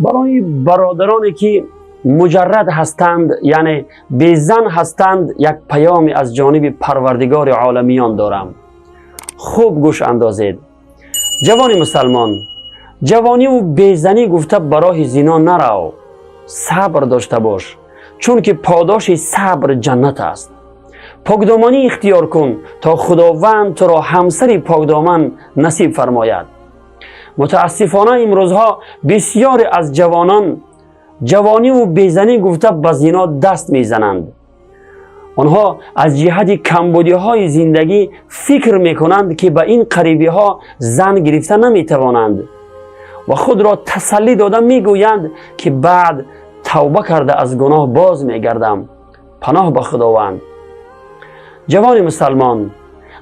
برای برادرانی که مجرد هستند، یعنی بیزن هستند، یک پیام از جانب پروردگار عالمیان دارم. خوب گوش اندازید. جوان مسلمان، جوانی و بیزنی گفته برای زنا نرو، صبر داشته باش، چون که پاداش صبر جنت است. پاکدامنی اختیار کن تا خداوند تو را همسر پاکدامن نصیب فرماید. متاسفانه امروزها بسیار از جوانان جوانی و بیزنی گفته به زنا دست میزنند. آنها از جهت کمبودی های زندگی فکر میکنند که به این قریبی ها زن گرفته نمیتوانند و خود را تسلی داده میگویند که بعد توبه کرده از گناه باز میگردم. پناه به خداوند. جوان مسلمان،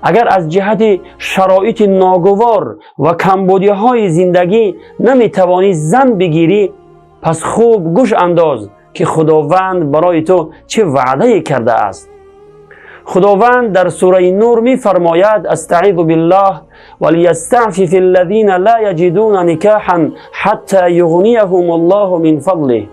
اگر از جهت شرایط ناگوار و کمبودی های زندگی نمیتوانی زن بگیری، پس خوب گوش انداز که خداوند برای تو چه وعده کرده است. خداوند در سوره نور می فرماید: استعیذ بالله ولیستعفف الذین لا یجدون نکاحا حتی یغنیهم الله من فضله.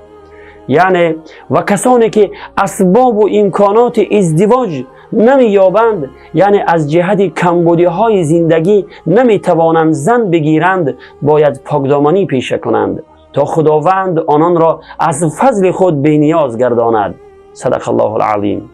یعنی و کسانی که اسباب و امکانات ازدواج نمی یابند، یعنی از جهت کمبودی های زندگی نمی توانند زن بگیرند، باید پاکدامنی پیشه کنند تا خداوند آنان را از فضل خود بی‌نیاز گرداند. صدق الله العظیم.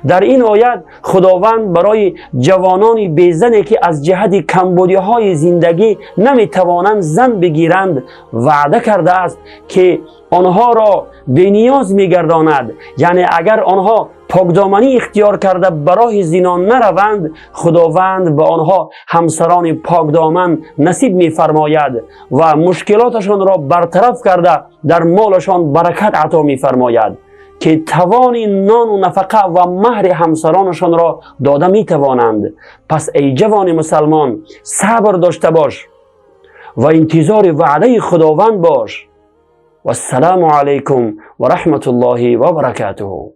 در این آیت خداوند برای جوانان بیزنی که از جهت کمبودی های زندگی نمی توانند زن بگیرند وعده کرده است که آنها را بی‌نیاز می گرداند. یعنی اگر آنها پاکدامنی اختیار کرده برای زنا نروند، خداوند به آنها همسران پاکدامن نصیب می فرماید و مشکلاتشان را برطرف کرده در مالشان برکت عطا می فرماید که توان نان و نفقه و مهر همسرانشان را داده می توانند. پس ای جوان مسلمان، صبر داشته باش و انتظار وعده خداوند باش. و السلام علیکم و رحمت الله و برکاته.